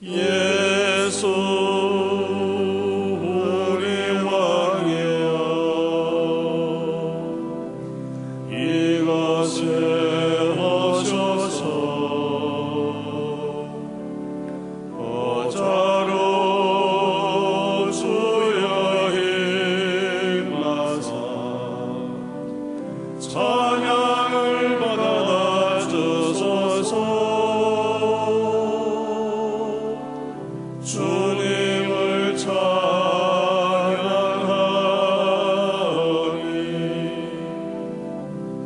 예수 우리 왕이여, 이것을 하셔서 보좌로 주여 임하사 찬양을 받아 주소서. 주님을 찬양하리,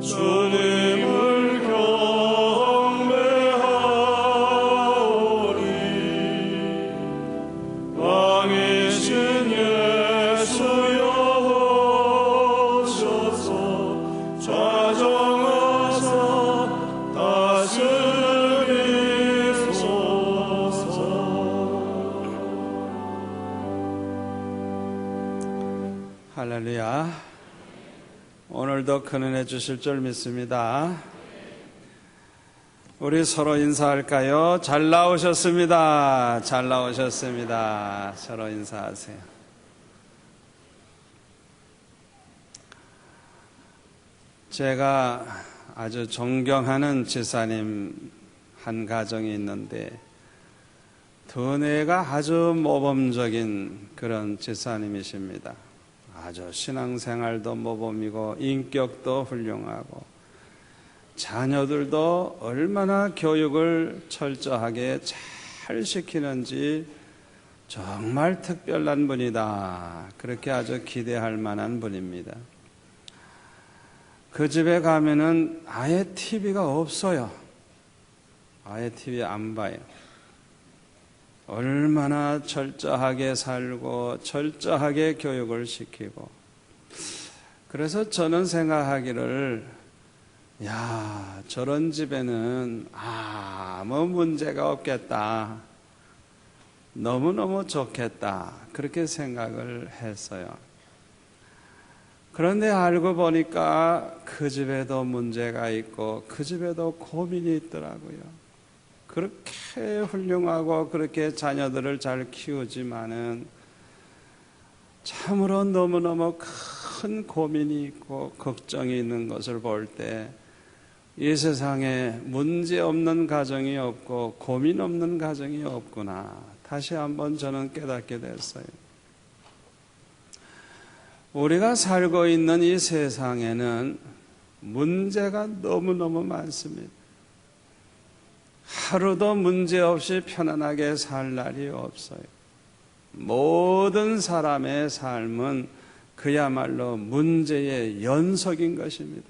주님을 경배하오리. 왕이신 예수여 오셔서 좌정하사 다스리소서. 할렐루야. 오늘도 큰 은혜 주실 줄 믿습니다. 우리 서로 인사할까요? 잘 나오셨습니다. 잘 나오셨습니다. 서로 인사하세요. 제가 아주 존경하는 지사님 한 가정이 있는데 두뇌가 아주 모범적인 그런 지사님이십니다. 아주 신앙생활도 모범이고 인격도 훌륭하고 자녀들도 얼마나 교육을 철저하게 잘 시키는지 정말 특별한 분이다. 그렇게 아주 기대할 만한 분입니다. 그 집에 가면은 아예 TV가 없어요. 아예 TV 안 봐요. 얼마나 철저하게 살고 철저하게 교육을 시키고. 그래서 저는 생각하기를, 야, 저런 집에는 아무 문제가 없겠다, 너무너무 좋겠다, 그렇게 생각을 했어요. 그런데 알고 보니까 그 집에도 문제가 있고 그 집에도 고민이 있더라고요. 그렇게 훌륭하고 그렇게 자녀들을 잘 키우지만은 참으로 너무너무 큰 고민이 있고 걱정이 있는 것을 볼 때 이 세상에 문제 없는 가정이 없고 고민 없는 가정이 없구나, 다시 한번 저는 깨닫게 됐어요. 우리가 살고 있는 이 세상에는 문제가 너무너무 많습니다. 하루도 문제없이 편안하게 살 날이 없어요. 모든 사람의 삶은 그야말로 문제의 연속인 것입니다.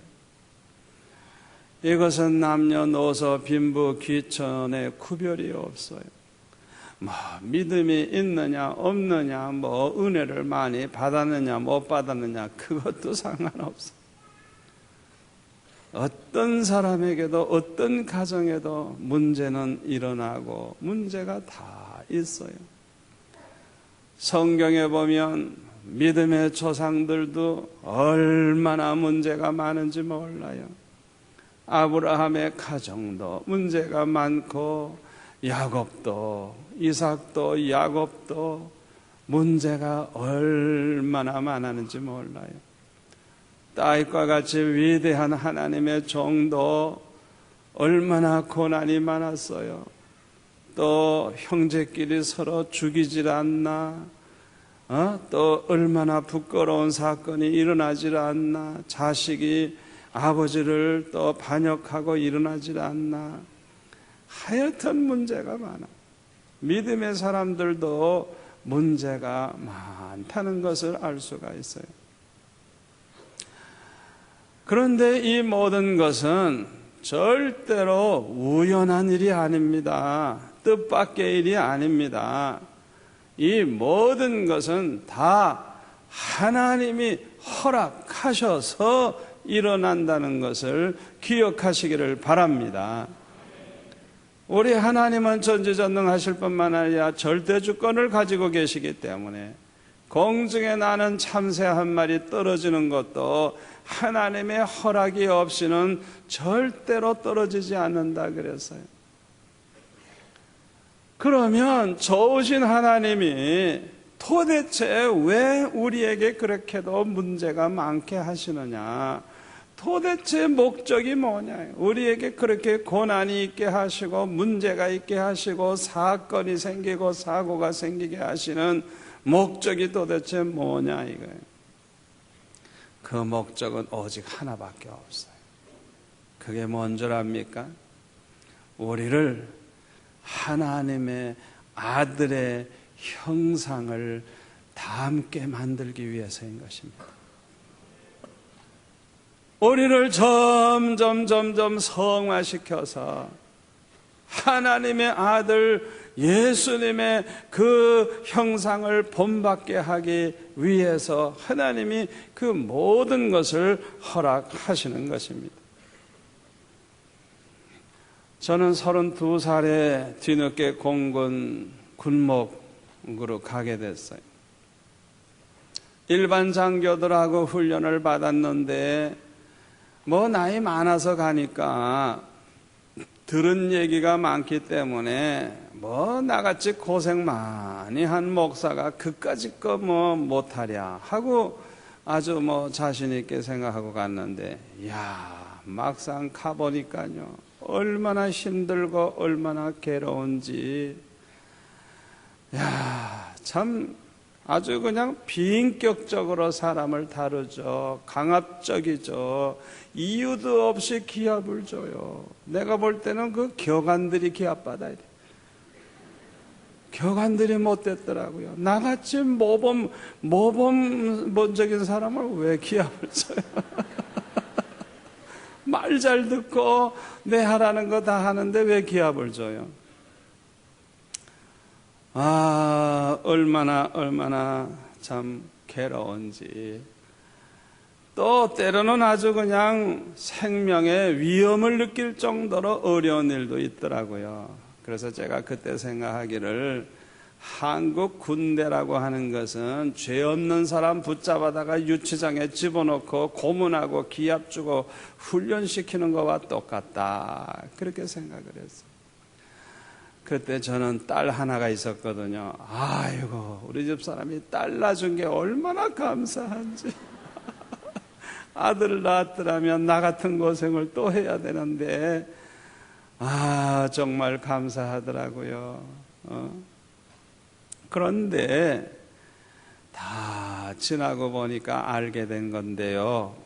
이것은 남녀노소 빈부 귀천의 구별이 없어요. 믿음이 있느냐 없느냐, 은혜를 많이 받았느냐 못 받았느냐, 그것도 상관없어요. 어떤 사람에게도 어떤 가정에도 문제는 일어나고 문제가 다 있어요. 성경에 보면 믿음의 조상들도 얼마나 문제가 많은지 몰라요. 아브라함의 가정도 문제가 많고, 야곱도, 이삭도, 야곱도 문제가 얼마나 많았는지 몰라요. 다윗과 같이 위대한 하나님의 종도 얼마나 고난이 많았어요. 또 형제끼리 서로 죽이질 않나, 또 얼마나 부끄러운 사건이 일어나질 않나, 자식이 아버지를 또 반역하고 일어나질 않나, 하여튼 문제가 많아. 믿음의 사람들도 문제가 많다는 것을 알 수가 있어요. 그런데 이 모든 것은 절대로 우연한 일이 아닙니다. 뜻밖의 일이 아닙니다. 이 모든 것은 다 하나님이 허락하셔서 일어난다는 것을 기억하시기를 바랍니다. 우리 하나님은 전지전능하실 뿐만 아니라 절대주권을 가지고 계시기 때문에 공중에 나는 참새 한 마리 떨어지는 것도 하나님의 허락이 없이는 절대로 떨어지지 않는다 그랬어요. 그러면 좋으신 하나님이 도대체 왜 우리에게 그렇게도 문제가 많게 하시느냐? 도대체 목적이 뭐냐? 우리에게 그렇게 고난이 있게 하시고 문제가 있게 하시고 사건이 생기고 사고가 생기게 하시는 목적이 도대체 뭐냐 이거예요. 그 목적은 오직 하나밖에 없어요. 그게 뭔 줄 압니까? 우리를 하나님의 아들의 형상을 닮게 만들기 위해서인 것입니다. 우리를 점점 성화시켜서 하나님의 아들 예수님의 그 형상을 본받게 하기 위해서 하나님이 그 모든 것을 허락하시는 것입니다. 저는 32살에 뒤늦게 공군 군목으로 가게 됐어요. 일반 장교들하고 훈련을 받았는데 나이 많아서 가니까 들은 얘기가 많기 때문에 나같이 고생 많이 한 목사가 그까짓 거 못하랴 하고 아주 자신 있게 생각하고 갔는데, 막상 가보니까요, 얼마나 힘들고 얼마나 괴로운지, 참 아주 그냥 비인격적으로 사람을 다루죠. 강압적이죠. 이유도 없이 기합을 줘요. 내가 볼 때는 그 교관들이 기합받아야 돼. 교관들이 못됐더라고요. 나같이 모범적인 사람을 왜 기합을 줘요? 말 잘 듣고 내 하라는 거 다 하는데 왜 기합을 줘요? 얼마나 참 괴로운지. 또 때로는 아주 그냥 생명의 위험을 느낄 정도로 어려운 일도 있더라고요. 그래서 제가 그때 생각하기를, 한국 군대라고 하는 것은 죄 없는 사람 붙잡아다가 유치장에 집어넣고 고문하고 기합 주고 훈련시키는 것과 똑같다, 그렇게 생각을 했어요. 그때 저는 딸 하나가 있었거든요. 아이고, 우리 집 사람이 딸 낳아준 게 얼마나 감사한지. 아들을 낳았더라면 나 같은 고생을 또 해야 되는데, 정말 감사하더라고요. 그런데 다 지나고 보니까 알게 된 건데요,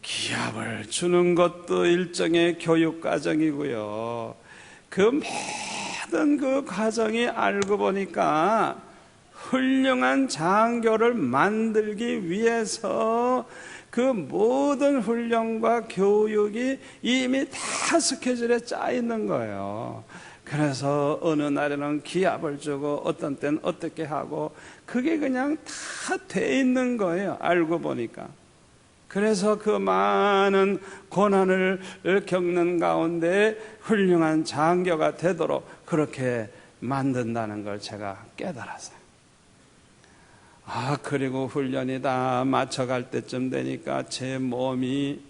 기합을 주는 것도 일종의 교육 과정이고요, 그 모든 그 과정이 알고 보니까 훌륭한 장교를 만들기 위해서 그 모든 훈련과 교육이 이미 다 스케줄에 짜 있는 거예요. 그래서 어느 날에는 기합을 주고 어떤 때는 어떻게 하고, 그게 그냥 다 돼 있는 거예요, 알고 보니까. 그래서 그 많은 고난을 겪는 가운데 훌륭한 장교가 되도록 그렇게 만든다는 걸 제가 깨달았어요. 그리고 훈련이 다 맞춰갈 때쯤 되니까 제 몸이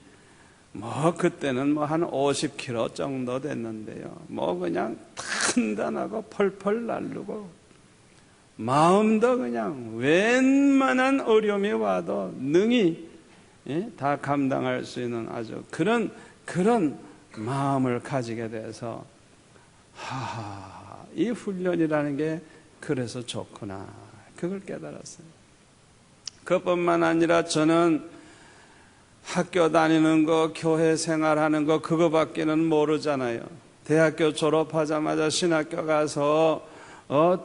그때는 한 50kg 정도 됐는데요, 그냥 단단하고 펄펄 날르고, 마음도 그냥 웬만한 어려움이 와도 능히 다 감당할 수 있는 아주 그런 마음을 가지게 돼서, 이 훈련이라는 게 그래서 좋구나, 그걸 깨달았어요. 그뿐만 아니라 저는 학교 다니는 거, 교회 생활하는 거, 그거밖에는 모르잖아요. 대학교 졸업하자마자 신학교 가서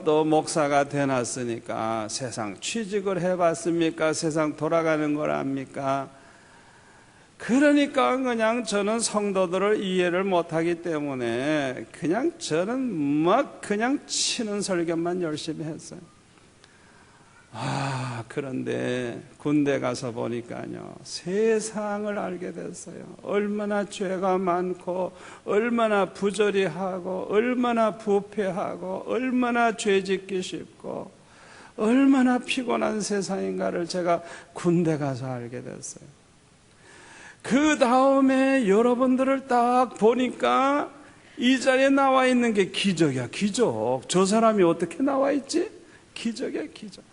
또 목사가 되놨으니까 세상 취직을 해봤습니까? 세상 돌아가는 걸 압니까? 그러니까 그냥 저는 성도들을 이해를 못하기 때문에 그냥 저는 그냥 치는 설교만 열심히 했어요. 그런데 군대 가서 보니까요, 세상을 알게 됐어요. 얼마나 죄가 많고, 얼마나 부조리하고, 얼마나 부패하고, 얼마나 죄짓기 쉽고, 얼마나 피곤한 세상인가를 제가 군대 가서 알게 됐어요. 그 다음에 여러분들을 딱 보니까 이 자리에 나와 있는 게 기적이야, 기적. 저 사람이 어떻게 나와 있지? 기적이야, 기적.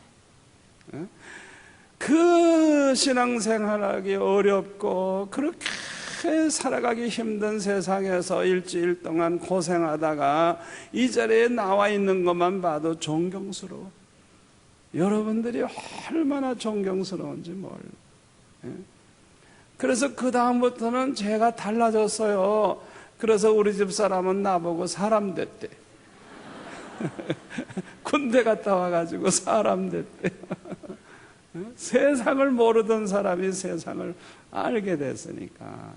그 신앙생활하기 어렵고 그렇게 살아가기 힘든 세상에서 일주일 동안 고생하다가 이 자리에 나와 있는 것만 봐도 존경스러워. 여러분들이 얼마나 존경스러운지 몰라. 그래서 그 다음부터는 제가 달라졌어요. 그래서 우리 집 사람은 나보고 사람 됐대. 군대 갔다 와가지고 사람 됐대. 세상을 모르던 사람이 세상을 알게 됐으니까.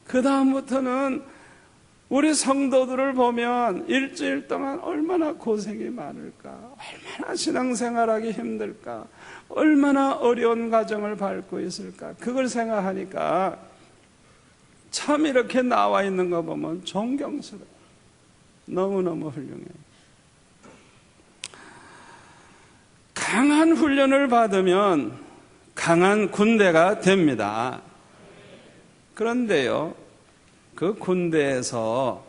그 다음부터는 우리 성도들을 보면 일주일 동안 얼마나 고생이 많을까, 얼마나 신앙생활하기 힘들까, 얼마나 어려운 과정을 밟고 있을까, 그걸 생각하니까 참 이렇게 나와 있는 거 보면 존경스러워. 너무너무 훌륭해. 강한 훈련을 받으면 강한 군대가 됩니다. 그런데요, 그 군대에서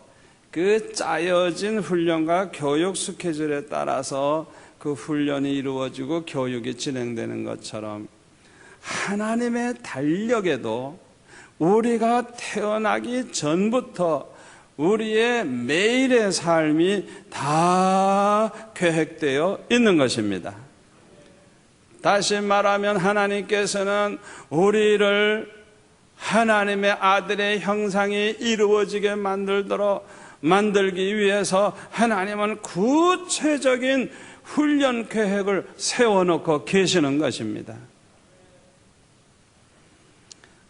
그 짜여진 훈련과 교육 스케줄에 따라서 그 훈련이 이루어지고 교육이 진행되는 것처럼 하나님의 달력에도 우리가 태어나기 전부터 우리의 매일의 삶이 다 계획되어 있는 것입니다. 다시 말하면 하나님께서는 우리를 하나님의 아들의 형상이 이루어지게 만들기 위해서 하나님은 구체적인 훈련 계획을 세워놓고 계시는 것입니다.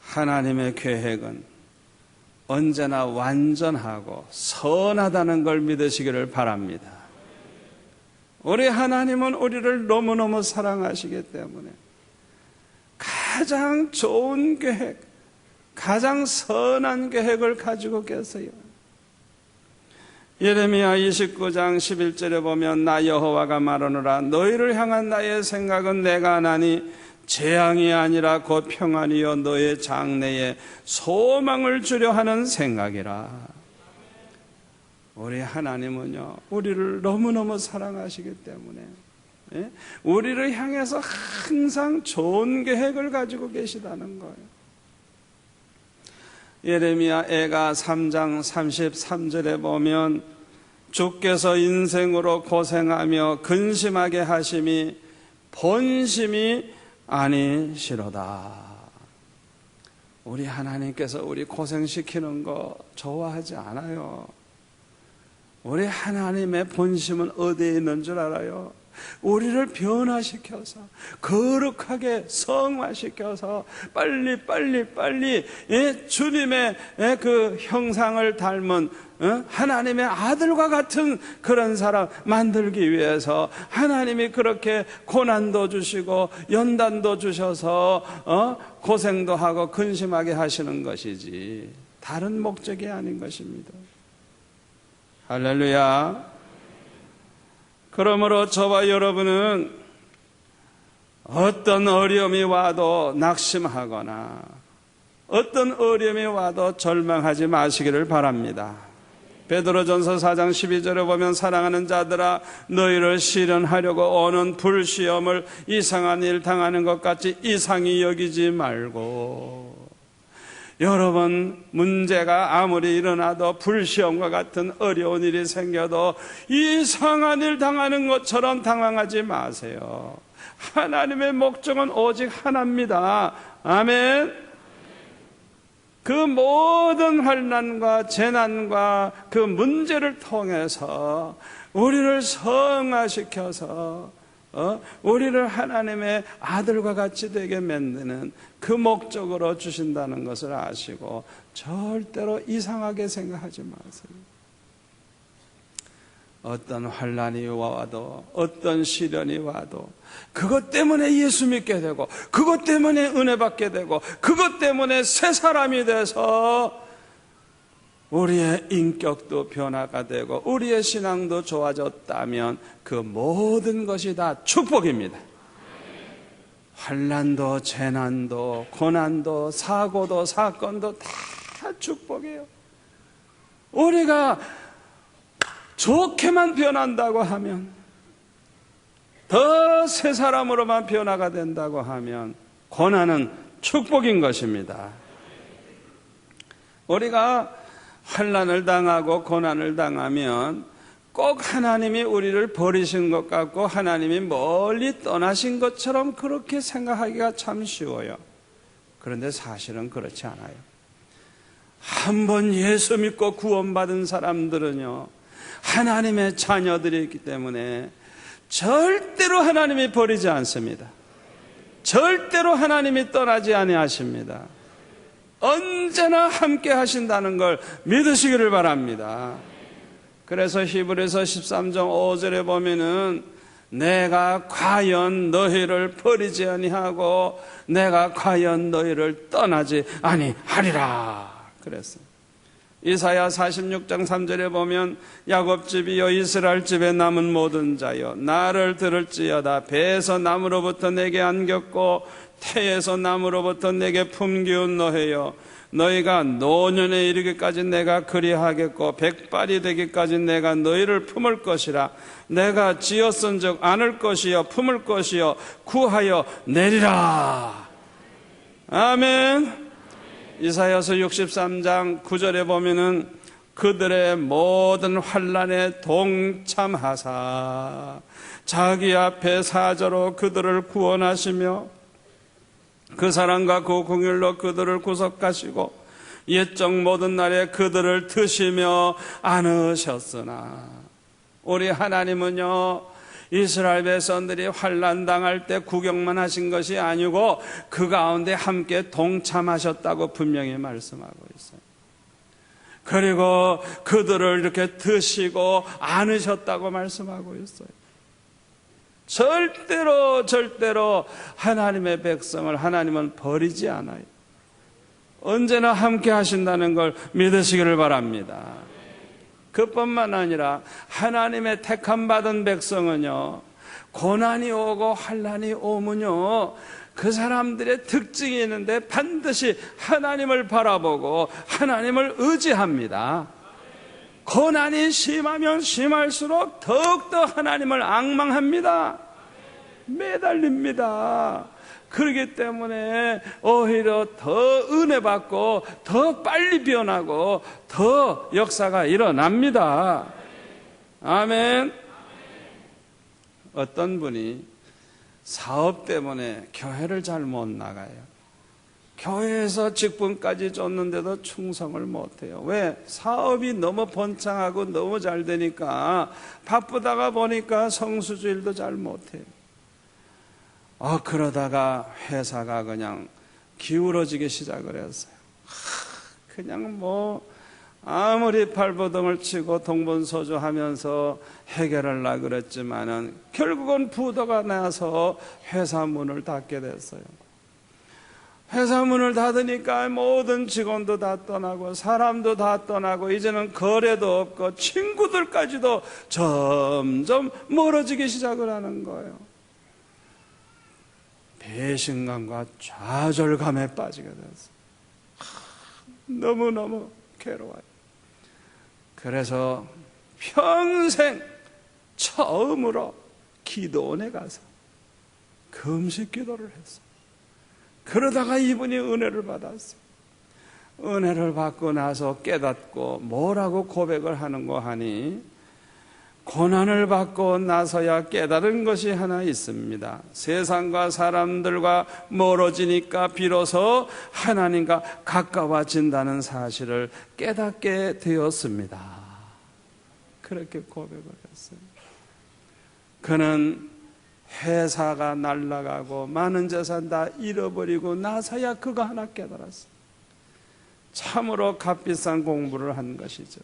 하나님의 계획은 언제나 완전하고 선하다는 걸 믿으시기를 바랍니다. 우리 하나님은 우리를 너무너무 사랑하시기 때문에 가장 좋은 계획, 가장 선한 계획을 가지고 계세요. 예레미야 29장 11절에 보면 나 여호와가 말하노라 너희를 향한 나의 생각은 내가 아나니 재앙이 아니라 곧 평안이요 너의 장래에 소망을 주려 하는 생각이라. 우리 하나님은요 우리를 너무너무 사랑하시기 때문에 우리를 향해서 항상 좋은 계획을 가지고 계시다는 거예요. 예레미야 애가 3장 33절에 보면 주께서 인생으로 고생하며 근심하게 하심이 본심이 아니시로다. 우리 하나님께서 우리 고생시키는 거 좋아하지 않아요. 우리 하나님의 본심은 어디에 있는 줄 알아요? 우리를 변화시켜서 거룩하게 성화시켜서 빨리 주님의 그 형상을 닮은 하나님의 아들과 같은 그런 사람 만들기 위해서 하나님이 그렇게 고난도 주시고 연단도 주셔서 고생도 하고 근심하게 하시는 것이지 다른 목적이 아닌 것입니다. 할렐루야. 그러므로 저와 여러분은 어떤 어려움이 와도 낙심하거나 어떤 어려움이 와도 절망하지 마시기를 바랍니다. 베드로전서 4장 12절에 보면 사랑하는 자들아 너희를 시련하려고 오는 불시험을 이상한 일 당하는 것 같이 이상히 여기지 말고. 여러분 문제가 아무리 일어나도 불시험과 같은 어려운 일이 생겨도 이상한 일 당하는 것처럼 당황하지 마세요. 하나님의 목적은 오직 하나입니다. 아멘. 그 모든 환난과 재난과 그 문제를 통해서 우리를 성화시켜서 우리를 하나님의 아들과 같이 되게 만드는 그 목적으로 주신다는 것을 아시고 절대로 이상하게 생각하지 마세요. 어떤 환난이 와도 어떤 시련이 와도 그것 때문에 예수 믿게 되고 그것 때문에 은혜 받게 되고 그것 때문에 새 사람이 돼서 우리의 인격도 변화가 되고 우리의 신앙도 좋아졌다면 그 모든 것이 다 축복입니다. 환난도 재난도 고난도 사고도 사건도 다 축복이에요. 우리가 좋게만 변한다고 하면, 더 새 사람으로만 변화가 된다고 하면 고난은 축복인 것입니다. 우리가 환난을 당하고 고난을 당하면 꼭 하나님이 우리를 버리신 것 같고 하나님이 멀리 떠나신 것처럼 그렇게 생각하기가 참 쉬워요. 그런데 사실은 그렇지 않아요. 한번 예수 믿고 구원받은 사람들은요, 하나님의 자녀들이기 때문에 절대로 하나님이 버리지 않습니다. 절대로 하나님이 떠나지 아니하십니다. 언제나 함께 하신다는 걸 믿으시기를 바랍니다. 그래서 히브리서 13장 5절에 보면은 내가 과연 너희를 버리지 아니하고 내가 과연 너희를 떠나지 아니하리라 그랬어요. 이사야 46장 3절에 보면 야곱집이여 이스라엘 집에 남은 모든 자여 나를 들을지어다. 배에서 남으로부터 내게 안겼고 태에서 남으로부터 내게 품기운 너희여 너희가 노년에 이르기까지 내가 그리하겠고 백발이 되기까지 내가 너희를 품을 것이라. 내가 지었은즉 안을 것이요 품을 것이요 구하여 내리라. 아멘. 이사야서 63장 9절에 보면은 그들의 모든 환난에 동참하사 자기 앞에 사자로 그들을 구원하시며 그 사랑과 그 공율로 그들을 구속하시고 옛적 모든 날에 그들을 드시며 안으셨으나 우리 하나님은요 이스라엘 백성들이 환난 당할 때 구경만 하신 것이 아니고 그 가운데 함께 동참하셨다고 분명히 말씀하고 있어요. 그리고 그들을 이렇게 드시고 안으셨다고 말씀하고 있어요. 절대로 하나님의 백성을 하나님은 버리지 않아요. 언제나 함께 하신다는 걸 믿으시기를 바랍니다. 그뿐만 아니라 하나님의 택함 받은 백성은요 고난이 오고 환난이 오면요 그 사람들의 특징이 있는데 반드시 하나님을 바라보고 하나님을 의지합니다. 고난이 심하면 심할수록 더욱더 하나님을 앙망합니다. 매달립니다. 그렇기 때문에 오히려 더 은혜 받고 더 빨리 변하고 더 역사가 일어납니다. 아멘. 어떤 분이 사업 때문에 교회를 잘 못 나가요. 교회에서 직분까지 줬는데도 충성을 못해요. 왜? 사업이 너무 번창하고 너무 잘 되니까 바쁘다가 보니까 성수주일도 잘 못해요. 그러다가 회사가 그냥 기울어지기 시작을 했어요. 그냥 아무리 발버둥을 치고 동분서주하면서 해결하려고 그랬지만은 결국은 부도가 나서 회사 문을 닫게 됐어요. 회사 문을 닫으니까 모든 직원도 다 떠나고 사람도 다 떠나고 이제는 거래도 없고 친구들까지도 점점 멀어지기 시작을 하는 거예요. 배신감과 좌절감에 빠지게 됐어요. 너무너무 괴로워요. 그래서 평생 처음으로 기도원에 가서 금식 기도를 했어요. 그러다가 이분이 은혜를 받았어요. 은혜를 받고 나서 깨닫고 뭐라고 고백을 하는고 하니 고난을 받고 나서야 깨달은 것이 하나 있습니다. 세상과 사람들과 멀어지니까 비로소 하나님과 가까워진다는 사실을 깨닫게 되었습니다. 그렇게 고백을 했어요. 그는 회사가 날아가고 많은 재산 다 잃어버리고 나서야 그거 하나 깨달았어요. 참으로 값비싼 공부를 한 것이죠.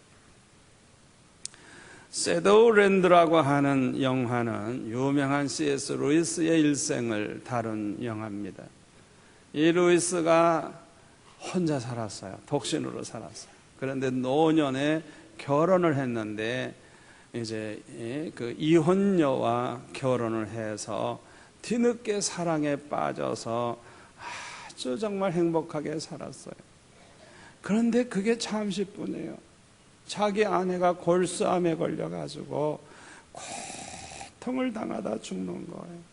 섀도우랜드라고 하는 영화는 유명한 C.S. 루이스의 일생을 다룬 영화입니다. 이 루이스가 혼자 살았어요. 독신으로 살았어요. 그런데 노년에 결혼을 했는데 이제 그 이혼녀와 결혼을 해서 뒤늦게 사랑에 빠져서 아주 정말 행복하게 살았어요. 그런데 그게 잠시뿐이에요. 자기 아내가 골수암에 걸려가지고 고통을 당하다 죽는 거예요.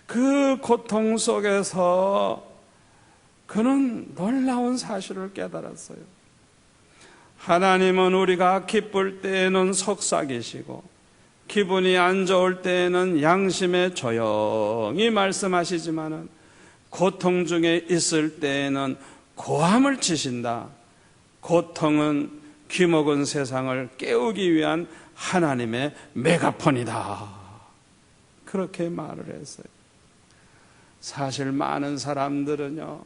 그 고통 속에서 그는 놀라운 사실을 깨달았어요. 하나님은 우리가 기쁠 때에는 속삭이시고 기분이 안 좋을 때에는 양심에 조용히 말씀하시지만은 고통 중에 있을 때에는 고함을 치신다. 고통은 귀먹은 세상을 깨우기 위한 하나님의 메가폰이다. 그렇게 말을 했어요. 사실 많은 사람들은요,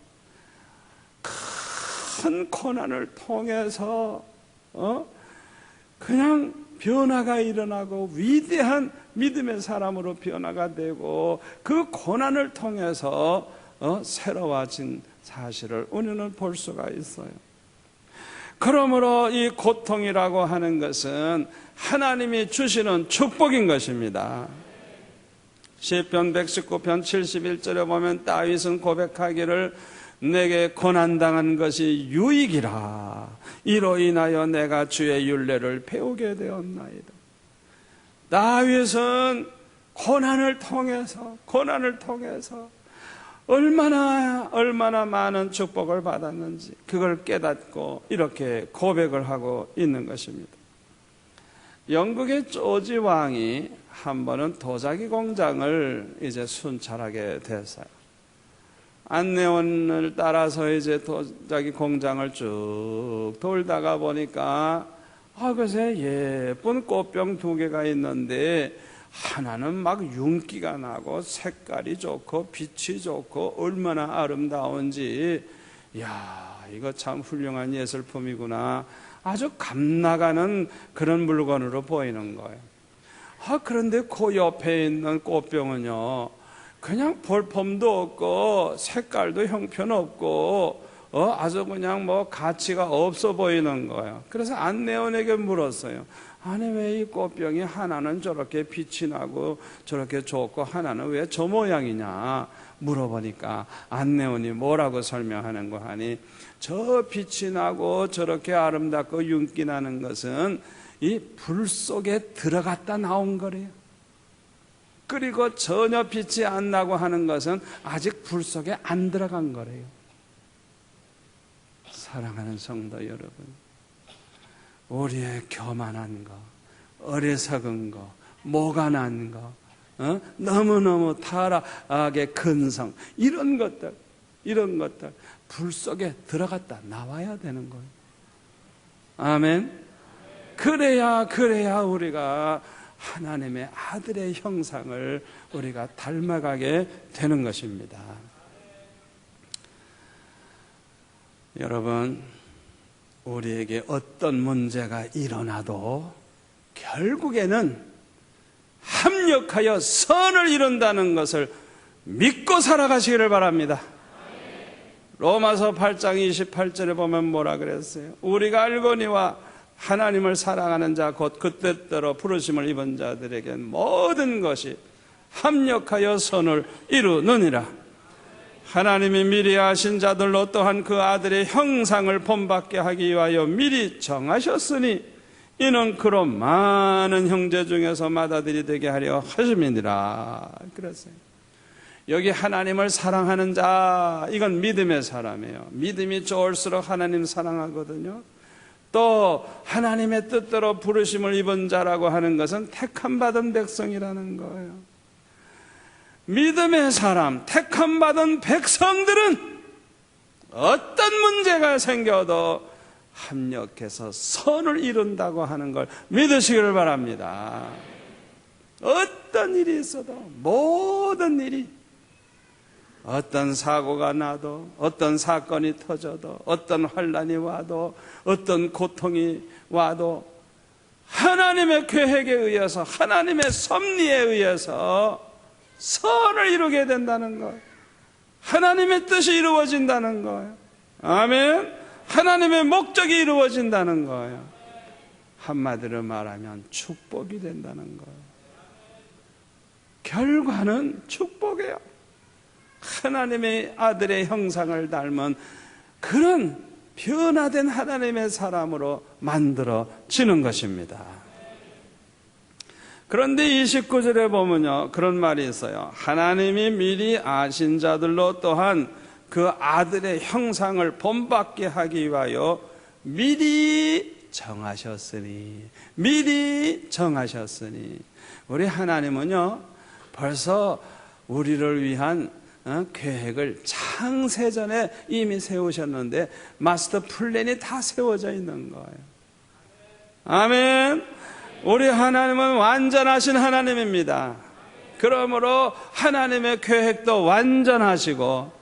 큰 고난을 통해서 그냥 변화가 일어나고 위대한 믿음의 사람으로 변화가 되고 그 고난을 통해서 새로워진 사실을 우리는 볼 수가 있어요. 그러므로 이 고통이라고 하는 것은 하나님이 주시는 축복인 것입니다. 시편 119편 71절에 보면 다윗은 고백하기를 내게 고난당한 것이 유익이라. 이로 인하여 내가 주의 율례를 배우게 되었나이다. 다윗은 고난을 통해서 얼마나 많은 축복을 받았는지 그걸 깨닫고 이렇게 고백을 하고 있는 것입니다. 영국의 조지 왕이 한 번은 도자기 공장을 이제 순찰하게 됐어요. 안내원을 따라서 이제 도자기 공장을 쭉 돌다가 보니까 글쎄 예쁜 꽃병 2개가 있는데 하나는 막 윤기가 나고 색깔이 좋고 빛이 좋고 얼마나 아름다운지, 야, 이거 참 훌륭한 예술품이구나. 아주 감나가는 그런 물건으로 보이는 거예요. 그런데 그 옆에 있는 꽃병은요, 그냥 볼품도 없고 색깔도 형편없고 아주 그냥 뭐 가치가 없어 보이는 거예요. 그래서 안내원에게 물었어요. 아니 왜 이 꽃병이 하나는 저렇게 빛이 나고 저렇게 좋고 하나는 왜 저 모양이냐 물어보니까 안내원이 뭐라고 설명하는 거 하니, 저 빛이 나고 저렇게 아름답고 윤기 나는 것은 이 불 속에 들어갔다 나온 거래요. 그리고 전혀 빛이 안 나고 하는 것은 아직 불 속에 안 들어간 거래요. 사랑하는 성도 여러분, 우리의 교만한 거, 어리석은 거, 모가 난 거, 너무너무 타락의 근성, 이런 것들 불 속에 들어갔다 나와야 되는 거예요. 아멘. 그래야 우리가 하나님의 아들의 형상을 우리가 닮아가게 되는 것입니다. 여러분, 우리에게 어떤 문제가 일어나도 결국에는 합력하여 선을 이룬다는 것을 믿고 살아가시기를 바랍니다. 로마서 8장 28절에 보면 뭐라 그랬어요? 우리가 알거니와 하나님을 사랑하는 자 곧 그 뜻대로 부르심을 입은 자들에겐 모든 것이 합력하여 선을 이루느니라. 하나님이 미리 아신 자들로 또한 그 아들의 형상을 본받게 하기 위하여 미리 정하셨으니 이는 그로 많은 형제 중에서 맏아들이 되게 하려 하심이니라. 그랬어요. 여기 하나님을 사랑하는 자, 이건 믿음의 사람이에요. 믿음이 좋을수록 하나님 사랑하거든요. 또 하나님의 뜻대로 부르심을 입은 자라고 하는 것은 택함받은 백성이라는 거예요. 믿음의 사람, 택함받은 백성들은 어떤 문제가 생겨도 합력해서 선을 이룬다고 하는 걸 믿으시기를 바랍니다. 어떤 일이 있어도, 모든 일이, 어떤 사고가 나도, 어떤 사건이 터져도, 어떤 환난이 와도, 어떤 고통이 와도 하나님의 계획에 의해서, 하나님의 섭리에 의해서 선을 이루게 된다는 거예요. 하나님의 뜻이 이루어진다는 거예요. 아멘. 하나님의 목적이 이루어진다는 거예요. 한마디로 말하면 축복이 된다는 거예요. 결과는 축복이에요. 하나님의 아들의 형상을 닮은 그런 변화된 하나님의 사람으로 만들어지는 것입니다. 그런데 29절에 보면요, 그런 말이 있어요. 하나님이 미리 아신 자들로 또한 그 아들의 형상을 본받게 하기 위하여 미리 정하셨으니, 우리 하나님은요 벌써 우리를 위한 계획을 창세전에 이미 세우셨는데 마스터 플랜이 다 세워져 있는 거예요. 아멘. 우리 하나님은 완전하신 하나님입니다. 그러므로 하나님의 계획도 완전하시고,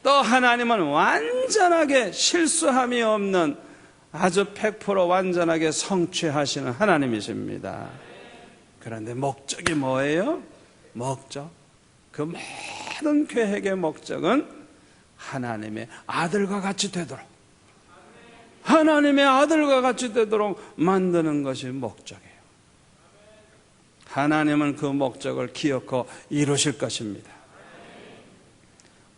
또 하나님은 완전하게 실수함이 없는 아주 100% 완전하게 성취하시는 하나님이십니다. 그런데 목적이 뭐예요? 목적, 그 모든 계획의 목적은 하나님의 아들과 같이 되도록, 하나님의 아들과 같이 되도록 만드는 것이 목적이에요. 하나님은 그 목적을 기어코 이루실 것입니다.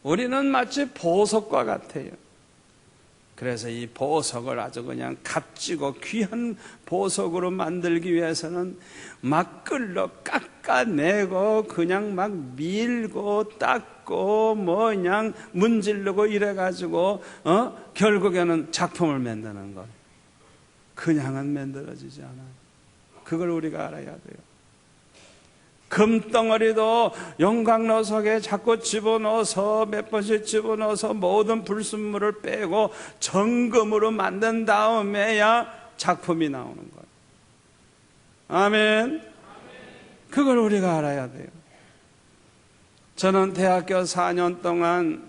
우리는 마치 보석과 같아요. 그래서 이 보석을 아주 그냥 값지고 귀한 보석으로 만들기 위해서는 막 끌러 깎아내고 그냥 막 밀고 닦고 그냥 문지르고 이래가지고 결국에는 작품을 만드는 것. 그냥은 만들어지지 않아요. 그걸 우리가 알아야 돼요. 금덩어리도 용광로석에 자꾸 집어넣어서 몇 번씩 집어넣어서 모든 불순물을 빼고 정금으로 만든 다음에야 작품이 나오는 거예요. 아멘. 그걸 우리가 알아야 돼요. 저는 대학교 4년 동안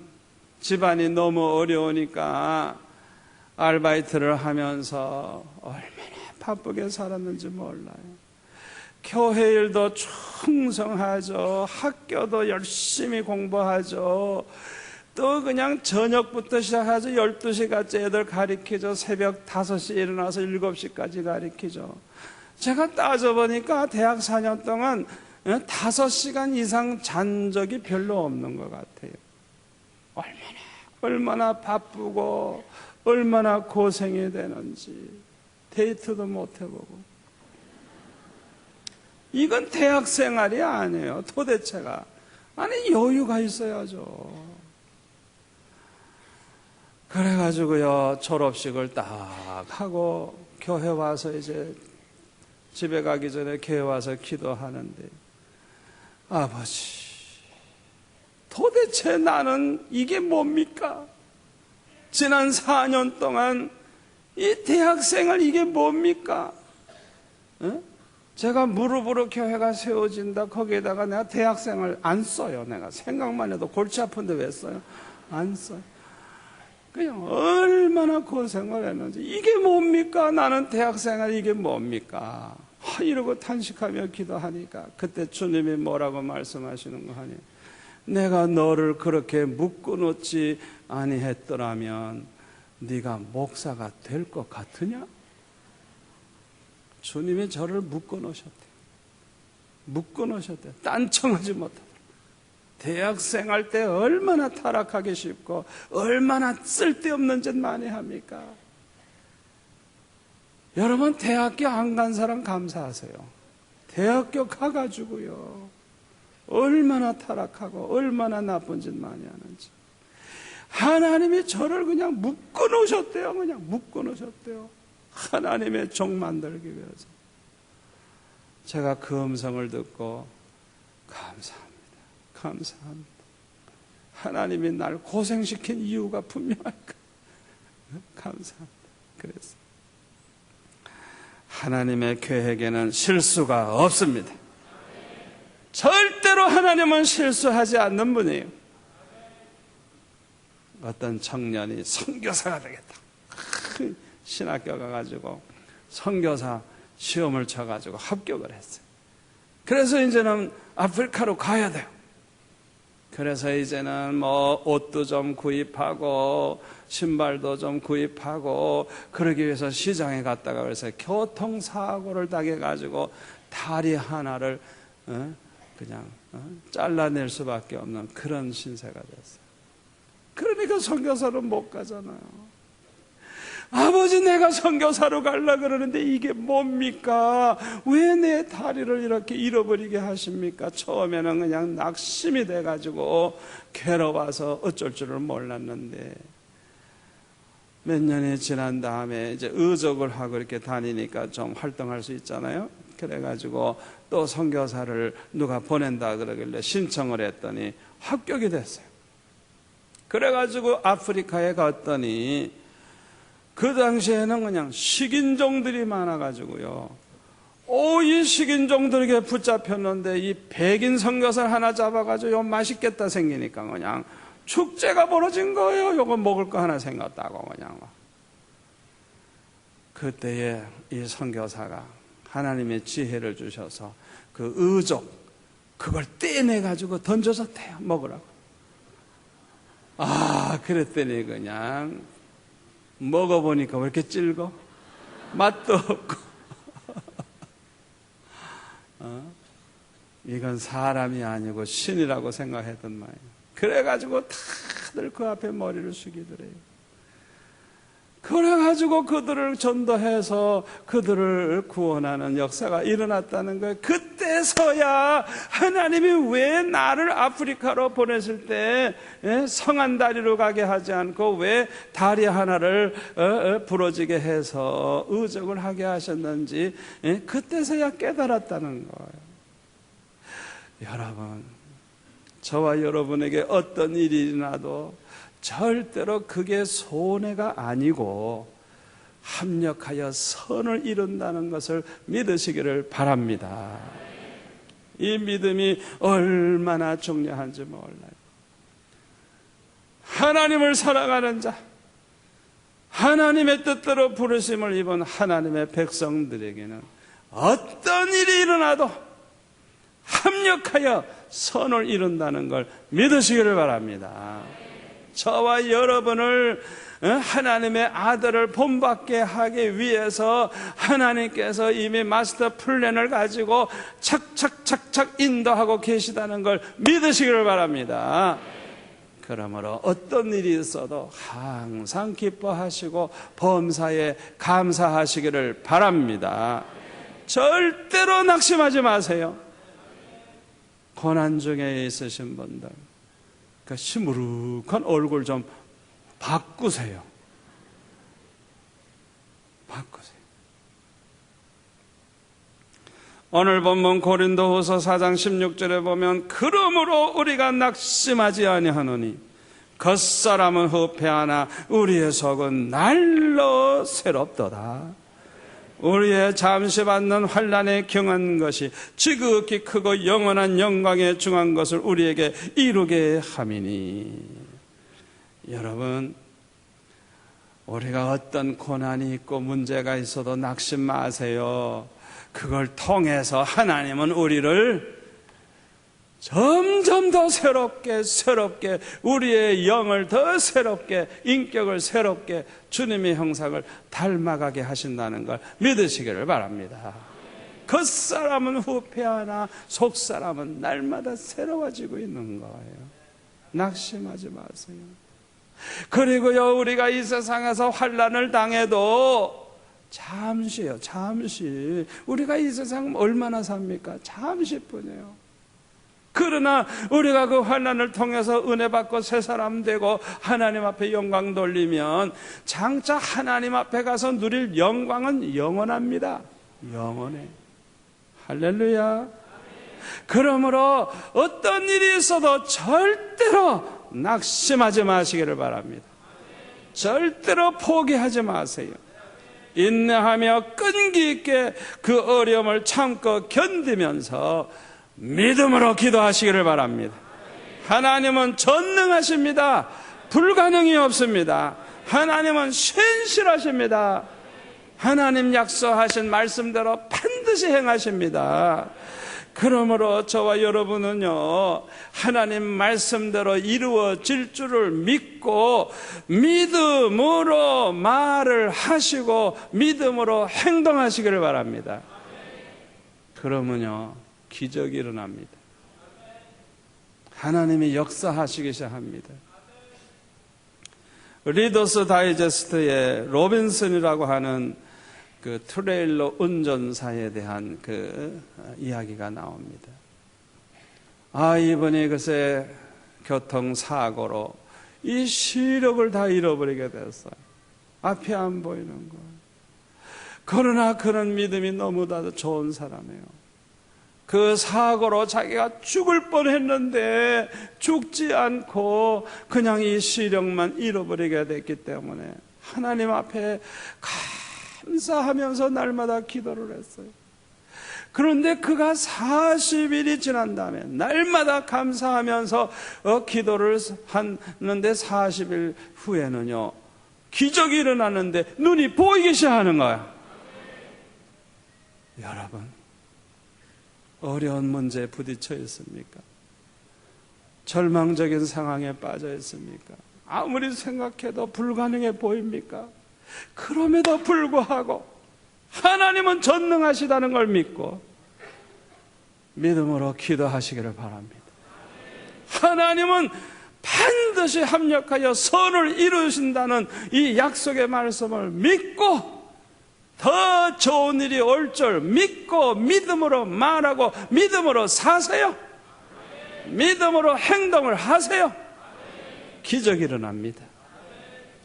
집안이 너무 어려우니까 아르바이트를 하면서 얼마나 바쁘게 살았는지 몰라요. 교회 일도 충성하죠. 학교도 열심히 공부하죠. 또 그냥 저녁부터 시작하죠. 12시까지 애들 가르치죠. 새벽 5시에 일어나서 7시까지 가르치죠. 제가 따져보니까 대학 4년 동안 5시간 이상 잔 적이 별로 없는 것 같아요. 얼마나 바쁘고 얼마나 고생이 되는지 데이트도 못 해보고. 이건 대학 생활이 아니에요. 도대체가. 아니, 여유가 있어야죠. 그래가지고요, 졸업식을 딱 하고 교회 와서 이제 집에 가기 전에 교회 와서 기도하는데, 아버지, 도대체 나는 이게 뭡니까? 지난 4년 동안 이 대학생활 이게 뭡니까? 에? 제가 무릎으로 교회가 세워진다. 거기에다가 내가 대학생활 안 써요. 내가 생각만 해도 골치 아픈데 왜 써요? 안 써요. 그냥 얼마나 고생을 했는지. 이게 뭡니까? 나는 대학생활 이게 뭡니까? 이러고 탄식하며 기도하니까 그때 주님이 뭐라고 말씀하시는 거 하니, 내가 너를 그렇게 묶어놓지 아니했더라면 네가 목사가 될 것 같으냐? 주님이 저를 묶어놓으셨대요. 딴청하지 못하도록. 대학생활 때 얼마나 타락하기 쉽고 얼마나 쓸데없는 짓 많이 합니까? 여러분, 대학교 안 간 사람 감사하세요. 대학교 가가지고요, 얼마나 타락하고 얼마나 나쁜 짓 많이 하는지. 하나님이 저를 그냥 묶어놓으셨대요. 그냥 묶어놓으셨대요. 하나님의 종 만들기 위해서. 제가 그 음성을 듣고 감사합니다. 하나님이 날 고생시킨 이유가 분명할까? 감사합니다. 그래서 하나님의 계획에는 실수가 없습니다. 절대로 하나님은 실수하지 않는 분이에요. 어떤 청년이 선교사가 되겠다. 신학교 가가지고 선교사 시험을 쳐가지고 합격을 했어요. 그래서 이제는 아프리카로 가야 돼요. 그래서 이제는 옷도 좀 구입하고 신발도 좀 구입하고 그러기 위해서 시장에 갔다가 그래서 교통사고를 당해가지고 다리 하나를 그냥 잘라낼 수밖에 없는 그런 신세가 됐어요. 그러니까 선교사는 못 가잖아요. 아버지, 내가 선교사로 가려고 그러는데 이게 뭡니까? 왜 내 다리를 이렇게 잃어버리게 하십니까? 처음에는 그냥 낙심이 돼가지고 괴로워서 어쩔 줄을 몰랐는데 몇 년이 지난 다음에 이제 의족을 하고 이렇게 다니니까 좀 활동할 수 있잖아요. 그래가지고 또 선교사를 누가 보낸다 그러길래 신청을 했더니 합격이 됐어요. 그래가지고 아프리카에 갔더니 그 당시에는 그냥 식인종들이 많아가지고요. 이 식인종들에게 붙잡혔는데 이 백인 선교사를 하나 잡아가지고 요 맛있겠다 생기니까 그냥 축제가 벌어진 거예요. 요거 먹을 거 하나 생겼다고 그냥. 그때에 이 선교사가 하나님의 지혜를 주셔서 그 의족 그걸 떼내가지고 던져줬대요. 먹으라고. 그랬더니 그냥 먹어보니까 왜 이렇게 찔거? 맛도 없고. 이건 사람이 아니고 신이라고 생각했던 말이에요. 그래가지고 다들 그 앞에 머리를 숙이더래요. 그래가지고 그들을 전도해서 그들을 구원하는 역사가 일어났다는 거예요. 그때서야 하나님이 왜 나를 아프리카로 보냈을 때 성한 다리로 가게 하지 않고 왜 다리 하나를 부러지게 해서 의족을 하게 하셨는지 그때서야 깨달았다는 거예요. 여러분, 저와 여러분에게 어떤 일이 일어나도 절대로 그게 손해가 아니고 합력하여 선을 이룬다는 것을 믿으시기를 바랍니다. 이 믿음이 얼마나 중요한지 몰라요. 하나님을 사랑하는 자, 하나님의 뜻대로 부르심을 입은 하나님의 백성들에게는 어떤 일이 일어나도 합력하여 선을 이룬다는 걸 믿으시기를 바랍니다. 저와 여러분을 하나님의 아들을 본받게 하기 위해서 하나님께서 이미 마스터 플랜을 가지고 착착착착 인도하고 계시다는 걸 믿으시기를 바랍니다. 그러므로 어떤 일이 있어도 항상 기뻐하시고 범사에 감사하시기를 바랍니다. 절대로 낙심하지 마세요. 고난 중에 있으신 분들, 그 시무룩한 얼굴 좀 바꾸세요. 바꾸세요. 오늘 본문 고린도후서 4장 16절에 보면 그러므로 우리가 낙심하지 아니하노니 겉사람은 후패하나 우리의 속은 날로 새롭도다. 우리의 잠시 받는 환난에 경한 것이 지극히 크고 영원한 영광에 중한 것을 우리에게 이루게 함이니. 여러분, 우리가 어떤 고난이 있고 문제가 있어도 낙심 마세요. 그걸 통해서 하나님은 우리를 점점 더 새롭게 우리의 영을 더 새롭게, 인격을 새롭게 주님의 형상을 닮아가게 하신다는 걸 믿으시기를 바랍니다. 겉사람은 후패하나 속사람은 날마다 새로워지고 있는 거예요. 낙심하지 마세요. 그리고요, 우리가 이 세상에서 환난을 당해도 잠시요, 잠시. 우리가 이 세상 얼마나 삽니까? 잠시뿐이에요. 그러나 우리가 그 환난을 통해서 은혜 받고 새 사람 되고 하나님 앞에 영광 돌리면 장차 하나님 앞에 가서 누릴 영광은 영원합니다. 영원해. 할렐루야. 그러므로 어떤 일이 있어도 절대로 낙심하지 마시기를 바랍니다. 절대로 포기하지 마세요. 인내하며 끈기 있게 그 어려움을 참고 견디면서 믿음으로 기도하시기를 바랍니다. 하나님은 전능하십니다. 불가능이 없습니다. 하나님은 신실하십니다. 하나님 약속하신 말씀대로 반드시 행하십니다. 그러므로 저와 여러분은요, 하나님 말씀대로 이루어질 줄을 믿고 믿음으로 말을 하시고 믿음으로 행동하시기를 바랍니다. 그러면요, 기적이 일어납니다. 하나님이 역사하시기 시작합니다. 리더스 다이제스트의 로빈슨이라고 하는 그 트레일러 운전사에 대한 그 이야기가 나옵니다. 이분이 글쎄 교통사고로 이 시력을 다 잃어버리게 됐어요. 앞이 안 보이는 거예요. 그러나 그런 믿음이 너무나도 좋은 사람이에요. 그 사고로 자기가 죽을 뻔했는데 죽지 않고 그냥 이 시력만 잃어버리게 됐기 때문에 하나님 앞에 감사하면서 날마다 기도를 했어요. 그런데 그가 40일이 지난 다음에 날마다 감사하면서 기도를 하는데 40일 후에는요, 기적이 일어났는데 눈이 보이기 시작하는 거야. 여러분, 어려운 문제에 부딪혀 있습니까? 절망적인 상황에 빠져 있습니까? 아무리 생각해도 불가능해 보입니까? 그럼에도 불구하고 하나님은 전능하시다는 걸 믿고 믿음으로 기도하시기를 바랍니다. 하나님은 반드시 합력하여 선을 이루신다는 이 약속의 말씀을 믿고 더 좋은 일이 올 줄 믿고 믿음으로 말하고 믿음으로 사세요. 믿음으로 행동을 하세요. 기적이 일어납니다.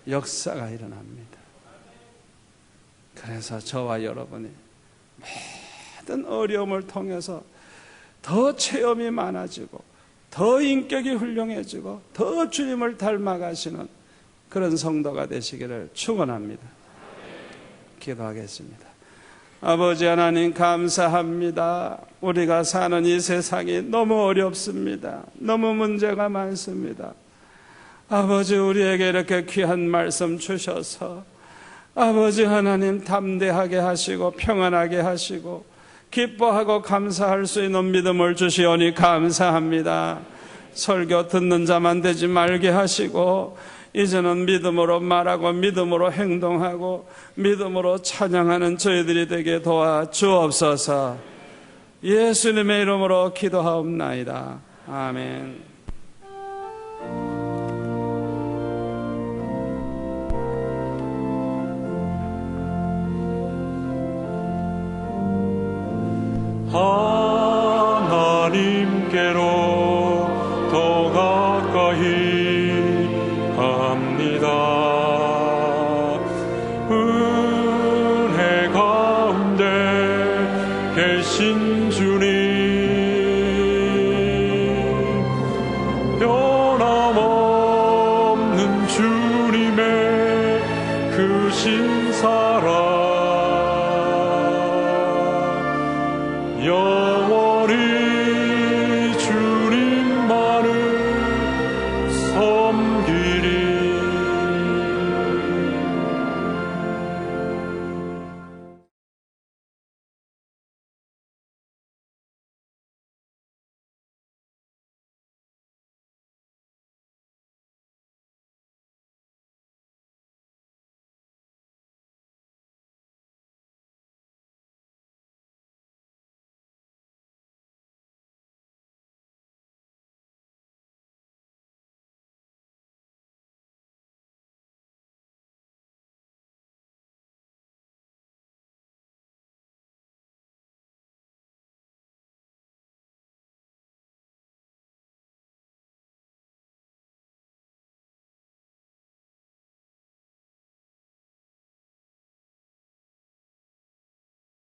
역사가 일어납니다. 그래서 저와 여러분이 모든 어려움을 통해서 더 체험이 많아지고 더 인격이 훌륭해지고 더 주님을 닮아가시는 그런 성도가 되시기를 축원합니다. 기도하겠습니다. 아버지 하나님 감사합니다. 우리가 사는 이 세상이 너무 어렵습니다. 너무 문제가 많습니다. 아버지 우리에게 이렇게 귀한 말씀 주셔서 아버지 하나님 담대하게 하시고 평안하게 하시고 기뻐하고 감사할 수 있는 믿음을 주시오니 감사합니다. 설교 듣는 자만 되지 말게 하시고 이제는 믿음으로 말하고 믿음으로 행동하고 믿음으로 찬양하는 저희들이 되게 도와 주옵소서. 예수님의 이름으로 기도하옵나이다. 아멘. 하나님께로 더 가까이 갑니다. 은혜 가운데 계신 주님, 변함없는 주님의 크신 사랑